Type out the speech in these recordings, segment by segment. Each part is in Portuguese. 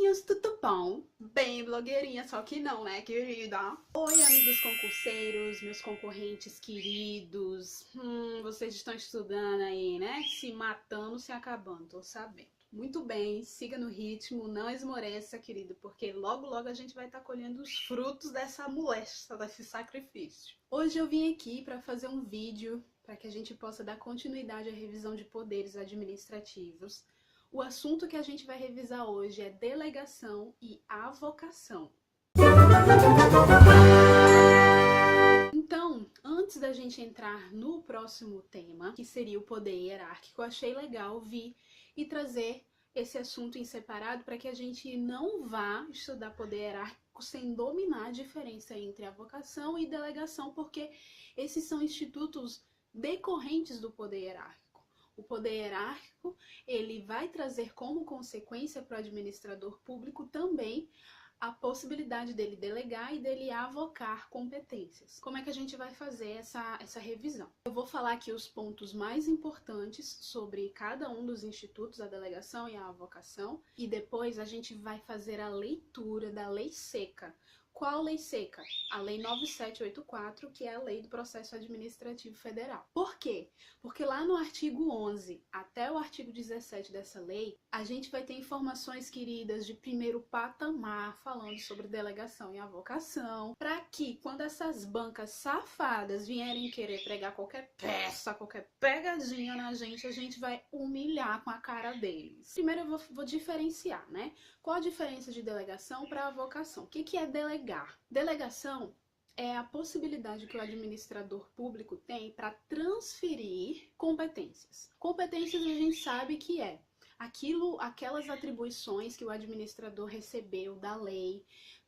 Menininhos, tudo bom? Bem blogueirinha, só que não, né, querida? Oi, amigos concurseiros, meus concorrentes queridos. Vocês estão estudando aí, né? Se matando, se acabando, tô sabendo. Muito bem, siga no ritmo, não esmoreça, querido, porque logo logo a gente vai estar colhendo os frutos dessa moléstia, desse sacrifício. Hoje eu vim aqui para fazer um vídeo para que a gente possa dar continuidade à revisão de poderes administrativos. O assunto que a gente vai revisar hoje é delegação e avocação. Então, antes da gente entrar no próximo tema, que seria o poder hierárquico, eu achei legal vir e trazer esse assunto em separado para que a gente não vá estudar poder hierárquico sem dominar a diferença entre avocação e delegação, porque esses são institutos decorrentes do poder hierárquico. O poder hierárquico, ele vai trazer como consequência para o administrador público também a possibilidade dele delegar e dele avocar competências. Como é que a gente vai fazer essa revisão? Eu vou falar aqui os pontos mais importantes sobre cada um dos institutos, a delegação e a avocação, e depois a gente vai fazer a leitura da lei seca. Qual lei seca? A Lei 9784, que é a Lei do Processo Administrativo Federal. Por quê? Porque lá no artigo 11 até o artigo 17 dessa lei, a gente vai ter informações, queridas, de primeiro patamar, falando sobre delegação e avocação, para que quando essas bancas safadas vierem querer pregar qualquer peça, qualquer pegadinha na gente, a gente vai humilhar com a cara deles. Primeiro eu vou diferenciar, né? Qual a diferença de delegação para avocação? O que é delegar? Delegação é a possibilidade que o administrador público tem para transferir competências. Competências a gente sabe que é aquelas atribuições que o administrador recebeu da lei,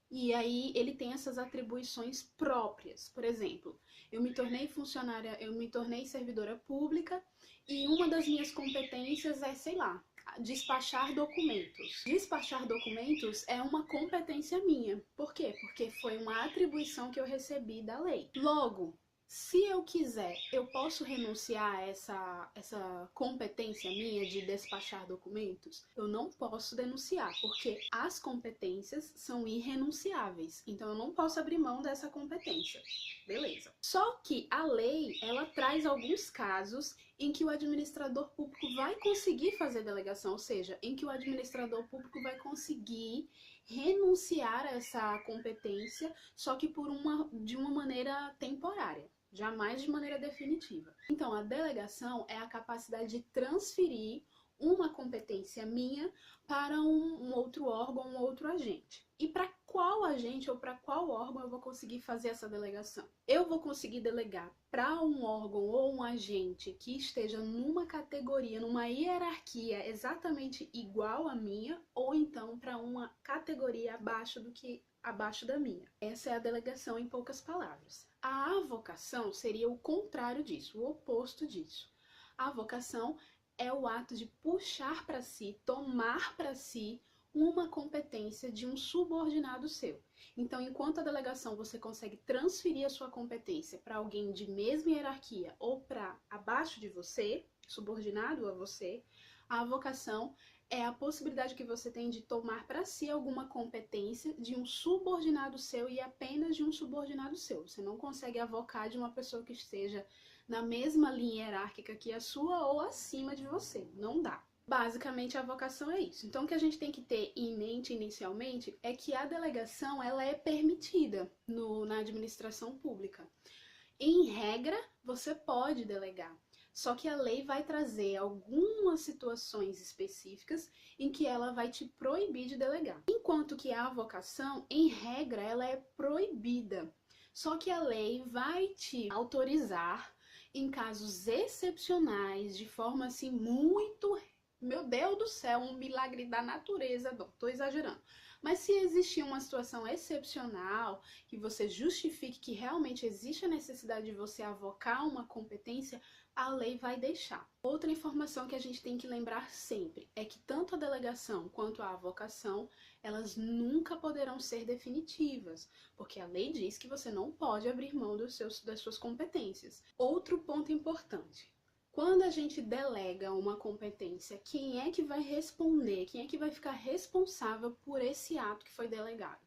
e aí ele tem essas atribuições próprias. Por exemplo, eu me tornei funcionária, eu me tornei servidora pública e uma das minhas competências é, sei lá, despachar documentos. Despachar documentos é uma competência minha. Por quê? Porque foi uma atribuição que eu recebi da lei. Logo, se eu quiser, eu posso renunciar a essa competência minha de despachar documentos? Eu não posso denunciar, porque as competências são irrenunciáveis. Então eu não posso abrir mão dessa competência. Beleza. Só que a lei, ela traz alguns casos em que o administrador público vai conseguir fazer delegação, ou seja, em que o administrador público vai conseguir renunciar a essa competência, só que de uma maneira temporária, jamais de maneira definitiva. Então, a delegação é a capacidade de transferir uma competência minha para um outro órgão, um outro agente. E para qual agente ou para qual órgão eu vou conseguir fazer essa delegação? Eu vou conseguir delegar para um órgão ou um agente que esteja numa categoria, numa hierarquia exatamente igual à minha, ou então para uma categoria abaixo da minha. Essa é a delegação em poucas palavras. A avocação seria o contrário disso, o oposto disso. A avocação é o ato de puxar para si, tomar para si uma competência de um subordinado seu. Então, enquanto a delegação você consegue transferir a sua competência para alguém de mesma hierarquia ou para abaixo de você, subordinado a você, a avocação é a possibilidade que você tem de tomar para si alguma competência de um subordinado seu e apenas de um subordinado seu. Você não consegue avocar de uma pessoa que esteja na mesma linha hierárquica que a sua ou acima de você. Não dá. Basicamente, a avocação é isso. Então, o que a gente tem que ter em mente inicialmente é que a delegação ela é permitida na administração pública. Em regra, você pode delegar. Só que a lei vai trazer algumas situações específicas em que ela vai te proibir de delegar. Enquanto que a avocação, em regra, ela é proibida. Só que a lei vai te autorizar em casos excepcionais, de forma assim muito, meu Deus do céu, um milagre da natureza, não, tô exagerando. Mas se existir uma situação excepcional, que você justifique que realmente existe a necessidade de você avocar uma competência, a lei vai deixar. Outra informação que a gente tem que lembrar sempre é que tanto a delegação quanto a avocação, elas nunca poderão ser definitivas, porque a lei diz que você não pode abrir mão das suas competências. Outro ponto importante. Quando a gente delega uma competência, quem é que vai responder? Quem é que vai ficar responsável por esse ato que foi delegado?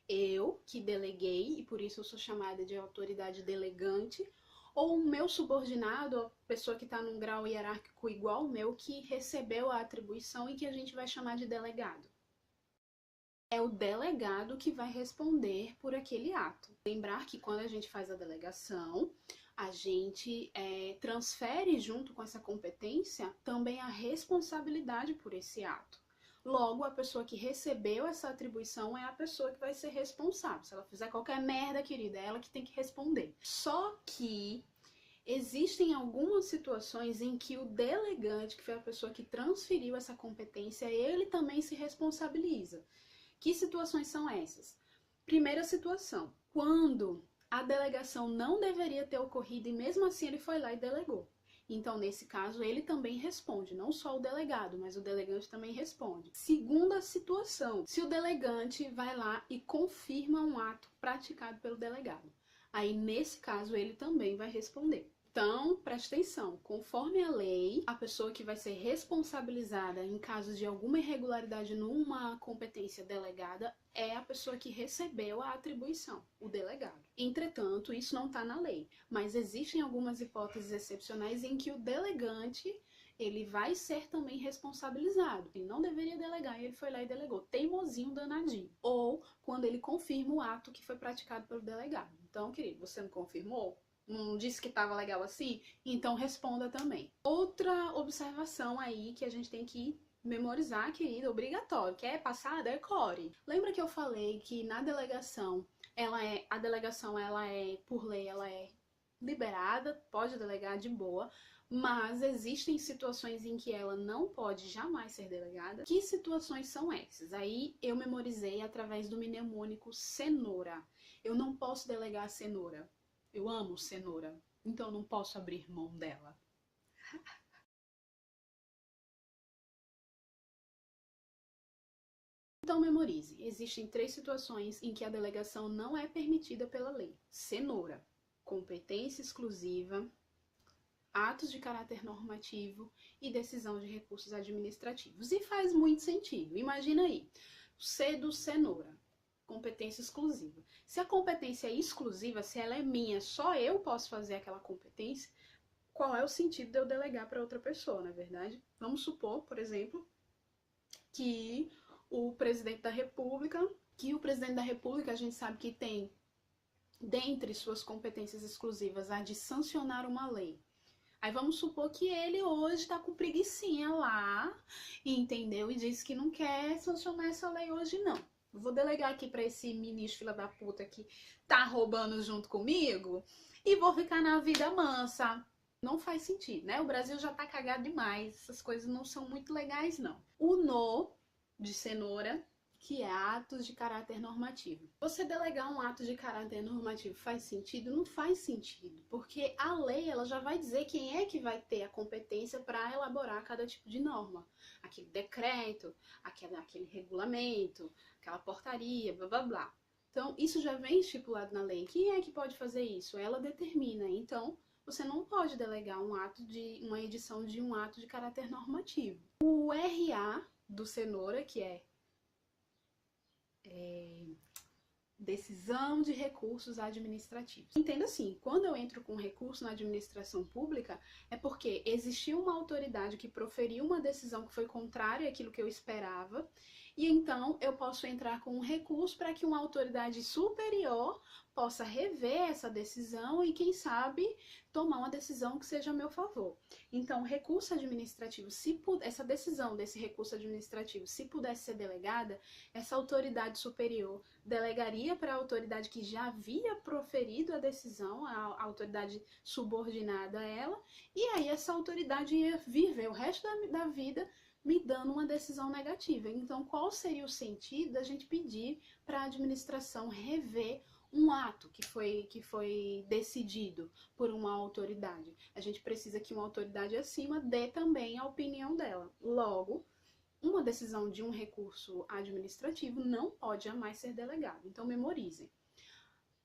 Eu, que deleguei, e por isso eu sou chamada de autoridade delegante, ou o meu subordinado, a pessoa que está num grau hierárquico igual ao meu, que recebeu a atribuição e que a gente vai chamar de delegado. É o delegado que vai responder por aquele ato. Lembrar que quando a gente faz a delegação, a gente transfere junto com essa competência também a responsabilidade por esse ato. Logo, a pessoa que recebeu essa atribuição é a pessoa que vai ser responsável. Se ela fizer qualquer merda, querida, é ela que tem que responder. Só que existem algumas situações em que o delegante, que foi a pessoa que transferiu essa competência, ele também se responsabiliza. Que situações são essas? Primeira situação, quando a delegação não deveria ter ocorrido e mesmo assim ele foi lá e delegou. Então, nesse caso, ele também responde, não só o delegado, mas o delegante também responde. Segunda situação, se o delegante vai lá e confirma um ato praticado pelo delegado. Aí, nesse caso, ele também vai responder. Então, preste atenção, conforme a lei, a pessoa que vai ser responsabilizada em caso de alguma irregularidade numa competência delegada é a pessoa que recebeu a atribuição, o delegado. Entretanto, isso não está na lei, mas existem algumas hipóteses excepcionais em que o delegante ele vai ser também responsabilizado. Ele não deveria delegar e ele foi lá e delegou. Teimosinho danadinho. Ou quando ele confirma o ato que foi praticado pelo delegado. Então, querido, você não confirmou? Não disse que estava legal assim? Então responda também. Outra observação aí que a gente tem que memorizar, querida, obrigatório. Quer passar? Decore. Lembra que eu falei que na delegação, a delegação ela é, por lei, ela é liberada, pode delegar de boa, mas existem situações em que ela não pode jamais ser delegada. Que situações são essas? Aí eu memorizei através do mnemônico cenoura. Eu não posso delegar a cenoura. Eu amo cenoura, então não posso abrir mão dela. Então memorize, existem 3 situações em que a delegação não é permitida pela lei. Cenoura, competência exclusiva, atos de caráter normativo e decisão de recursos administrativos. E faz muito sentido. Imagina aí, C do cenoura. Competência exclusiva. Se a competência é exclusiva, se ela é minha, só eu posso fazer aquela competência, qual é o sentido de eu delegar para outra pessoa, não é verdade? Vamos supor, por exemplo, que o presidente da República, a gente sabe que tem, dentre suas competências exclusivas, a de sancionar uma lei. Aí vamos supor que ele hoje tá com preguicinha lá, entendeu? E disse que não quer sancionar essa lei hoje, não. Vou delegar aqui pra esse ministro filha da puta que tá roubando junto comigo e vou ficar na vida mansa. Não faz sentido, né? O Brasil já tá cagado demais, essas coisas não são muito legais, não. O no de cenoura, que é atos de caráter normativo. Você delegar um ato de caráter normativo faz sentido? Não faz sentido, porque a lei ela já vai dizer quem é que vai ter a competência para elaborar cada tipo de norma. Aquele decreto, aquele regulamento, aquela portaria, blá blá blá. Então, isso já vem estipulado na lei. Quem é que pode fazer isso? Ela determina. Então, você não pode delegar uma edição de um ato de caráter normativo. O RA do cenoura, que é decisão de recursos administrativos. Entenda assim, quando eu entro com recurso na administração pública, é porque existiu uma autoridade que proferiu uma decisão que foi contrária àquilo que eu esperava, e então eu posso entrar com um recurso para que uma autoridade superior possa rever essa decisão e, quem sabe, tomar uma decisão que seja a meu favor. Então, recurso administrativo, essa decisão desse recurso administrativo, se pudesse ser delegada, essa autoridade superior delegaria para a autoridade que já havia proferido a decisão, a autoridade subordinada a ela, e aí essa autoridade ia viver o resto da vida me dando uma decisão negativa. Então, qual seria o sentido da gente pedir para a administração rever um ato que foi decidido por uma autoridade? A gente precisa que uma autoridade acima dê também a opinião dela. Logo, uma decisão de um recurso administrativo não pode jamais ser delegada. Então, memorizem.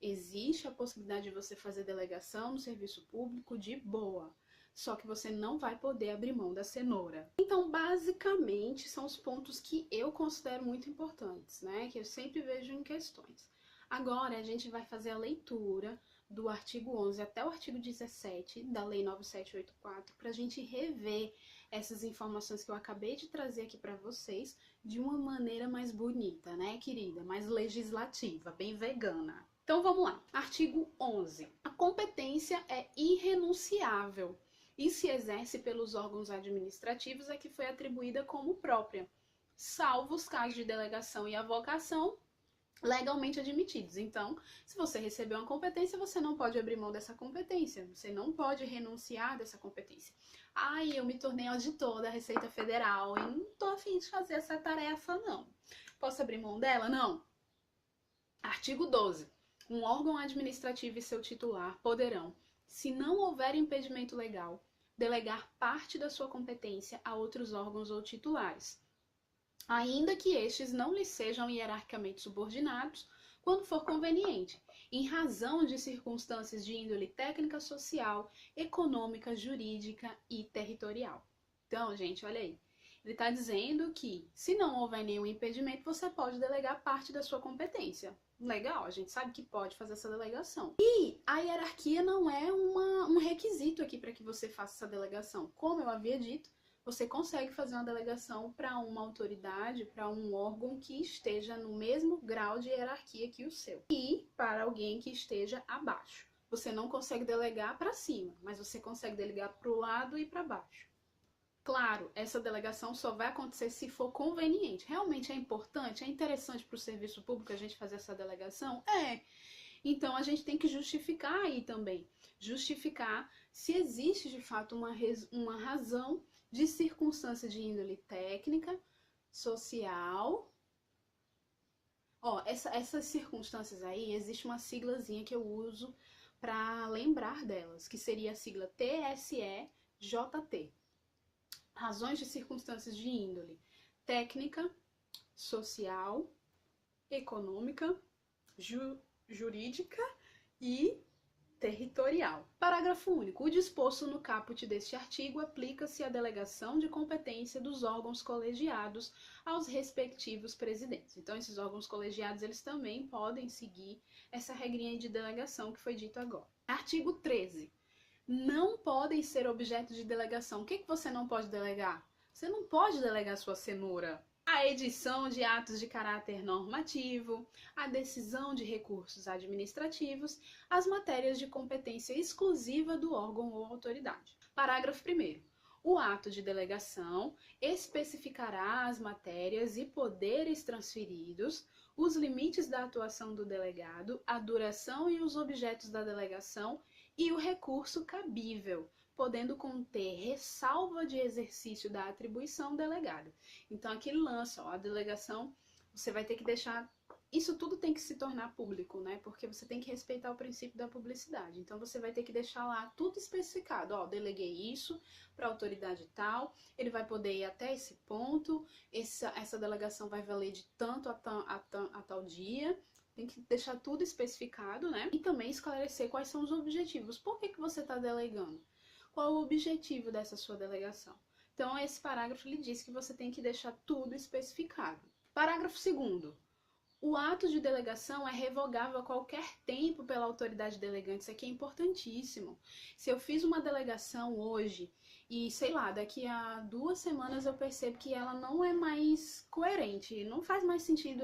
Existe a possibilidade de você fazer delegação no serviço público de boa. só que você não vai poder abrir mão da cenoura. Então, basicamente, são os pontos que eu considero muito importantes, né? Que eu sempre vejo em questões. Agora, a gente vai fazer a leitura do artigo 11 até o artigo 17 da Lei 9784 para a gente rever essas informações que eu acabei de trazer aqui para vocês de uma maneira mais bonita, né, querida? Mais legislativa, bem vegana. Então, vamos lá. Artigo 11. A competência é irrenunciável e se exerce pelos órgãos administrativos a que foi atribuída como própria, salvo os casos de delegação e avocação legalmente admitidos. Então, se você recebeu uma competência, você não pode abrir mão dessa competência, você não pode renunciar dessa competência. Ai, eu me tornei auditor da Receita Federal e não tô a fim de fazer essa tarefa, não. Posso abrir mão dela? Não. Artigo 12. Um órgão administrativo e seu titular poderão, se não houver impedimento legal, delegar parte da sua competência a outros órgãos ou titulares, ainda que estes não lhes sejam hierarquicamente subordinados, quando for conveniente, em razão de circunstâncias de índole técnica, social, econômica, jurídica e territorial. Então, gente, olha aí. Ele está dizendo que, se não houver nenhum impedimento, você pode delegar parte da sua competência. Legal, a gente sabe que pode fazer essa delegação. E a hierarquia não é um requisito aqui para que você faça essa delegação. Como eu havia dito, você consegue fazer uma delegação para uma autoridade, para um órgão que esteja no mesmo grau de hierarquia que o seu. E para alguém que esteja abaixo. Você não consegue delegar para cima, mas você consegue delegar para o lado e para baixo. Claro, essa delegação só vai acontecer se for conveniente. Realmente é importante, é interessante para o serviço público a gente fazer essa delegação? É. Então a gente tem que justificar aí também. Justificar se existe de fato uma razão de circunstância de índole técnica, social. Ó, essas circunstâncias aí, existe uma siglazinha que eu uso para lembrar delas, que seria a sigla TSE-JT. Razões de circunstâncias de índole técnica, social, econômica, jurídica e territorial. Parágrafo único. O disposto no caput deste artigo aplica-se à delegação de competência dos órgãos colegiados aos respectivos presidentes. Então, esses órgãos colegiados, eles também podem seguir essa regrinha de delegação que foi dito agora. Artigo 13. Não podem ser objeto de delegação. O que você não pode delegar? Você não pode delegar sua cenoura. A edição de atos de caráter normativo, a decisão de recursos administrativos, as matérias de competência exclusiva do órgão ou autoridade. Parágrafo 1º. O ato de delegação especificará as matérias e poderes transferidos, os limites da atuação do delegado, a duração e os objetos da delegação e o recurso cabível, podendo conter ressalva de exercício da atribuição delegada. Então, aqui ele lança, ó, a delegação, você vai ter que deixar... Isso tudo tem que se tornar público, né? Porque você tem que respeitar o princípio da publicidade. Então, você vai ter que deixar lá tudo especificado. Ó, deleguei isso para a autoridade tal, ele vai poder ir até esse ponto, essa delegação vai valer de tanto a tal dia. Tem que deixar tudo especificado, né? E também esclarecer quais são os objetivos. Por que você está delegando? Qual o objetivo dessa sua delegação? Então, esse parágrafo ele diz que você tem que deixar tudo especificado. Parágrafo 2º. O ato de delegação é revogável a qualquer tempo pela autoridade delegante. Isso aqui é importantíssimo. Se eu fiz uma delegação hoje e, sei lá, daqui a 2 semanas eu percebo que ela não é mais coerente, não faz mais sentido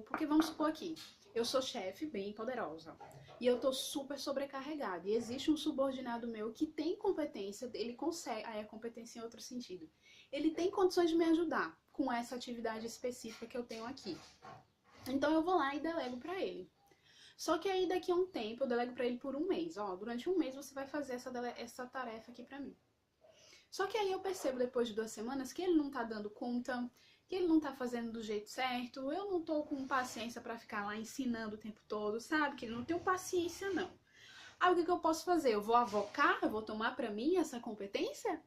porque vamos supor aqui, eu sou chefe bem poderosa e eu tô super sobrecarregada e existe um subordinado meu que tem competência, ele consegue, aí a competência em outro sentido, ele tem condições de me ajudar com essa atividade específica que eu tenho aqui. Então eu vou lá e delego pra ele. Só que aí daqui a um tempo eu delego pra ele por 1 mês, ó, durante 1 mês você vai fazer essa tarefa aqui pra mim. Só que aí eu percebo depois de 2 semanas que ele não tá dando conta, que ele não tá fazendo do jeito certo, eu não tô com paciência pra ficar lá ensinando o tempo todo, sabe? Que ele não tem paciência, não. Aí o que eu posso fazer? Eu vou avocar? Eu vou tomar pra mim essa competência?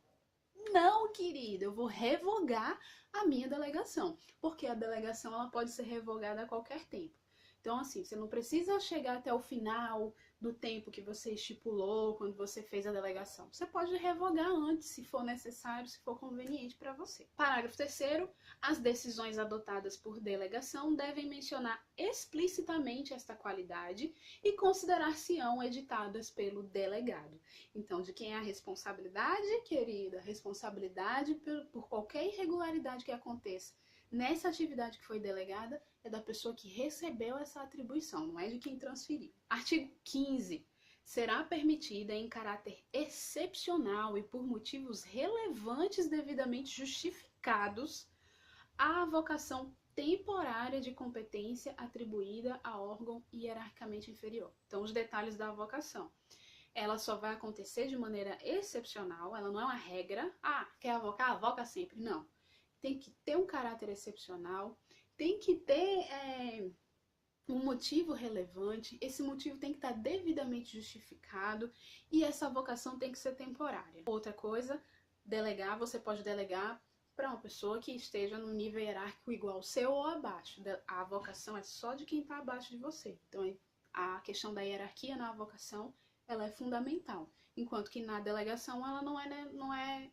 Não, querida, eu vou revogar a minha delegação, porque a delegação ela pode ser revogada a qualquer tempo. Então, assim, você não precisa chegar até o final do tempo que você estipulou quando você fez a delegação. Você pode revogar antes, se for necessário, se for conveniente para você. Parágrafo 3º. As decisões adotadas por delegação devem mencionar explicitamente esta qualidade e considerar-se-ão editadas pelo delegado. Então, de quem é a responsabilidade, querida? Responsabilidade por qualquer irregularidade que aconteça nessa atividade que foi delegada é da pessoa que recebeu essa atribuição, não é de quem transferiu. Artigo 15. Será permitida em caráter excepcional e por motivos relevantes devidamente justificados a avocação temporária de competência atribuída a órgão hierarquicamente inferior. Então, os detalhes da avocação. Ela só vai acontecer de maneira excepcional, ela não é uma regra. Ah, quer avocar? Avoca sempre. Não. Tem que ter um caráter excepcional, tem que ter um motivo relevante, esse motivo tem que estar devidamente justificado e essa avocação tem que ser temporária. Outra coisa, delegar, você pode delegar para uma pessoa que esteja no nível hierárquico igual ao seu ou abaixo. A avocação é só de quem está abaixo de você. Então, a questão da hierarquia na avocação, ela é fundamental, enquanto que na delegação ela não é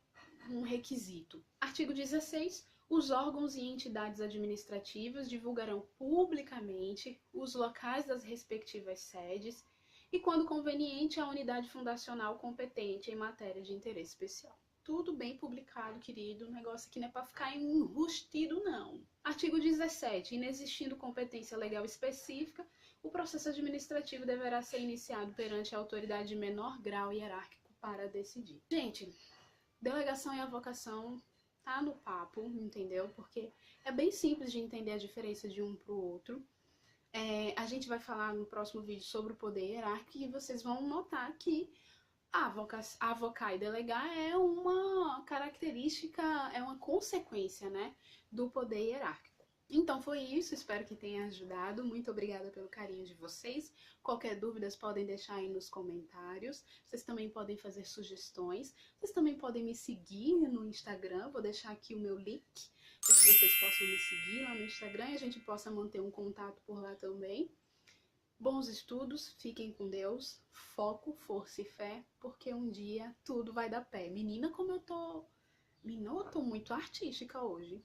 um requisito. Artigo 16. Os órgãos e entidades administrativas divulgarão publicamente os locais das respectivas sedes e, quando conveniente, a unidade fundacional competente em matéria de interesse especial. Tudo bem publicado, querido. O negócio aqui não é para ficar enrustido, não. Artigo 17. Inexistindo competência legal específica, o processo administrativo deverá ser iniciado perante a autoridade de menor grau hierárquico para decidir. Gente, delegação e avocação tá no papo, entendeu? Porque é bem simples de entender a diferença de um pro outro. A gente vai falar no próximo vídeo sobre o poder hierárquico e vocês vão notar que avocar e delegar é uma característica, é uma consequência, né, do poder hierárquico. Então foi isso, espero que tenha ajudado. Muito obrigada pelo carinho de vocês. Qualquer dúvidas podem deixar aí nos comentários. Vocês também podem fazer sugestões. Vocês também podem me seguir no Instagram. Vou deixar aqui o meu link para que vocês possam me seguir lá no Instagram e a gente possa manter um contato por lá também. Bons estudos, fiquem com Deus, foco, força e fé, porque um dia tudo vai dar pé. Menina, como eu tô... Menina, eu tô muito artística hoje.